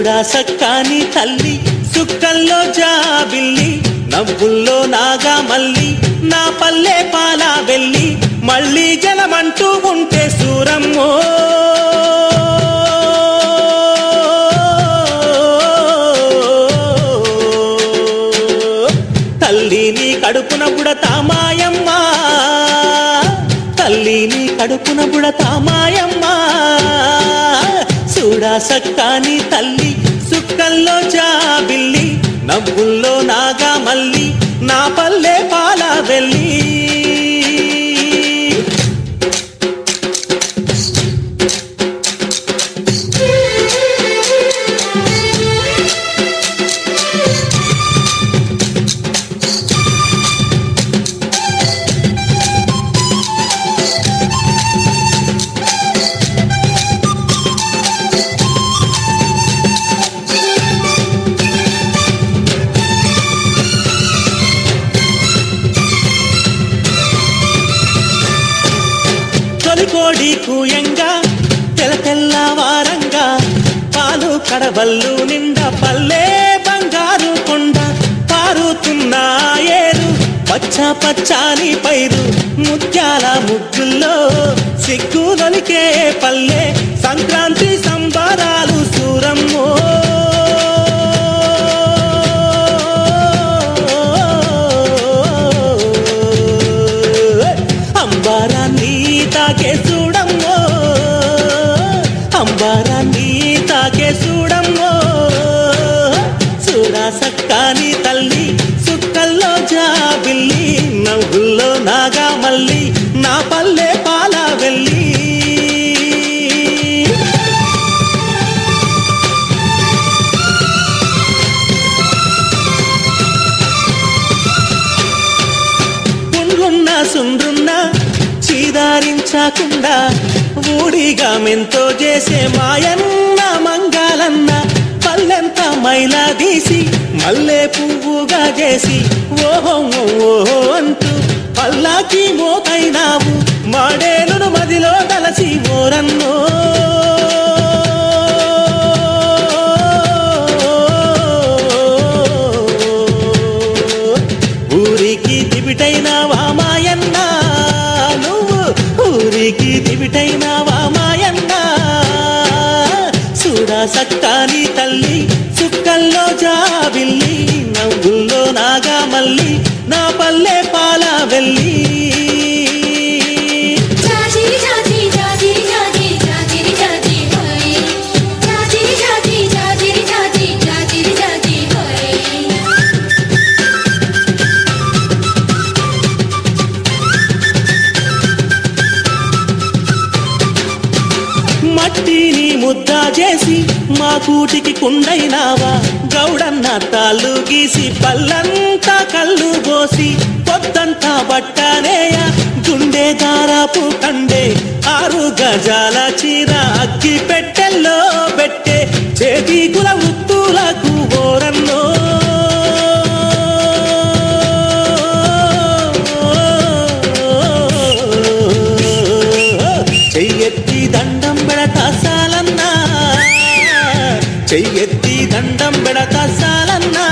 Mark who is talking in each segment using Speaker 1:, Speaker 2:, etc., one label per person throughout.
Speaker 1: చూడా సక్కాని తల్లి సుక్కల్లో జాబిల్లి నవ్వుల్లో నాగా మల్లి నా పల్లె పాల వెళ్ళి మళ్ళీ జలమంటూ ఉంటే సూరమ్మో తల్లిని కడుపున బుడతా మాయమ్మ తల్లిని కడుపున బుడతా మాయమ్మ చూడా సక్కాని తల్లి సుక్కల్లో జాబిల్లి నవ్వుల్లో నాగా మల్లి నా పల్లె పాల వెళ్ళి కోడి కూయంగా తెల్ల తెల్లవారంగా పాలు కడవల్లు నిండా పల్లె బంగారు కొండ పారుతున్న ఏరు పచ్చ పచ్చాని పైరు ముత్యాల ముగ్గుల్లో సిగ్గులొలికే పల్లె సంక్రాంతి సంబరాలు సూరమ్మో అంబారాన్ని తాకే చూడమ్మో అంబారాన్ని తాకే చూడమ్మో చూడా సక్కాని తల్లి సుక్కల్లో జాబిల్లి నవ్వుల్లో నాగా మల్లి నా పల్లె పాల వెళ్ళి పుండ్లున్న సుండ్రున్న చీదారించకుండా ఊడిగా మెంతో చేసే మాయన్న మంగాలన్న పల్లెంత మైలా తీసి మల్లె పువ్వుగా చేసి ఓహో ఓహో అంటూ పల్లాకి మోతైనావు మాడేలును మదిలో తలసి ఓరన్నో ఊరికి దివిటైనావా మాయన్న నువ్వు ఊరికి దివిటైనావా మాయన్న చూడా సక్కాని తల్లి సుక్కల్లో జాబిల్లి నవ్వుల్లో నాగా మల్లి నా పల్లె పాల వెళ్ళి మట్టిని ముద్ద చేసి మా కూటికి కుండైనావా గౌడన్న తాళ్ళు గీసి పల్లంతా కళ్ళు పోసి పొద్దంతా బట్టనేయ గుండె దారాపు కండే 6 గజాల చీర అక్కి పెట్టెల్లో పెట్టే చేతి కుల ఉత్తులకు ఓరన్నో చెయ్యెత్తి దండం పెడతా సాలన్నా చెయ్యెత్తి దండం పెడతా సాలన్నా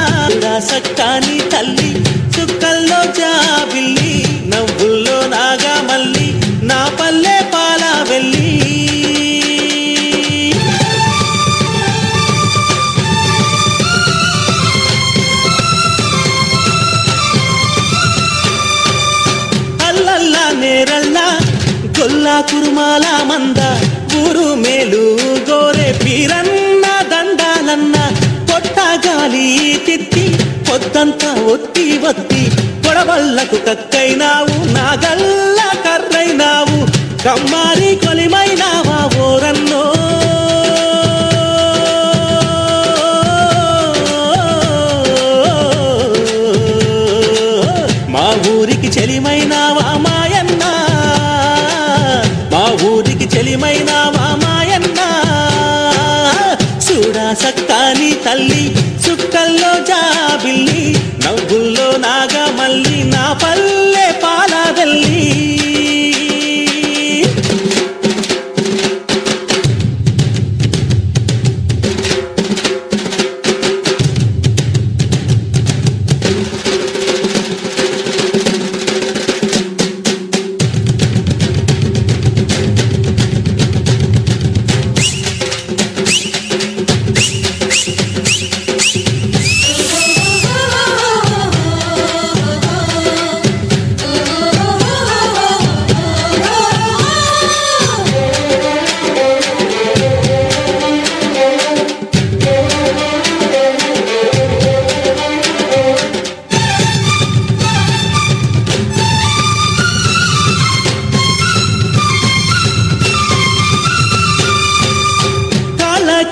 Speaker 1: సక్కాని తల్లి సుక్కల్లో జాబిల్లి నవ్వుల్లో నాగా మల్లి నా పల్లె పాల వెళ్ళి అల్లల్లా నేరల్లా గొల్లా కురుమాల మంద ఊరు మేలు గోరే పీరన్న దండాలన్న పొట్ట గాలి తిత్తి పొద్దంతా ఒత్తి ఒత్తి గొడవళ్లకు కక్కైనావు నాగల్ల కర్రైనావు కమ్మారి కొలిమైనావా ఓరన్నో మా ఊరికి చెలిమైనావా మాయన్న మా ఊరికి చెలిమైనావా మాయన్న చూడా సక్కాని తల్లి సుక్కల్లో జాబిల్లి నవ్వుల్లో నాగా మల్లి నా పల్లె పాల వెళ్ళి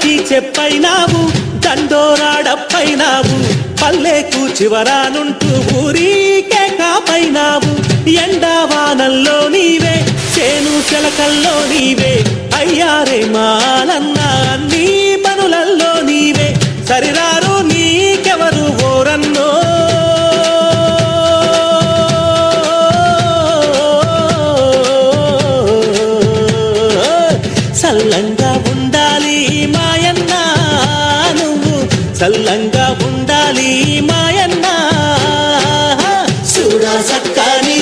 Speaker 1: తాళి చెప్పైనావు దండోరాడప్పైనావు పల్లెకు చివరానుంటూ ఊరికే కాపైనావు ఎండావానల్లో నీవే చేను చెలకల్లో నీవే అయ్యారే మాలన్నా అన్ని పనులల్లో నీవే సరిరారు నీకెవరు ఓరన్నో సల్లంగా ఉండాలి మాయన్న నువ్వు సల్లంగా ఉండాలి మాయన్న చూడా సక్కాని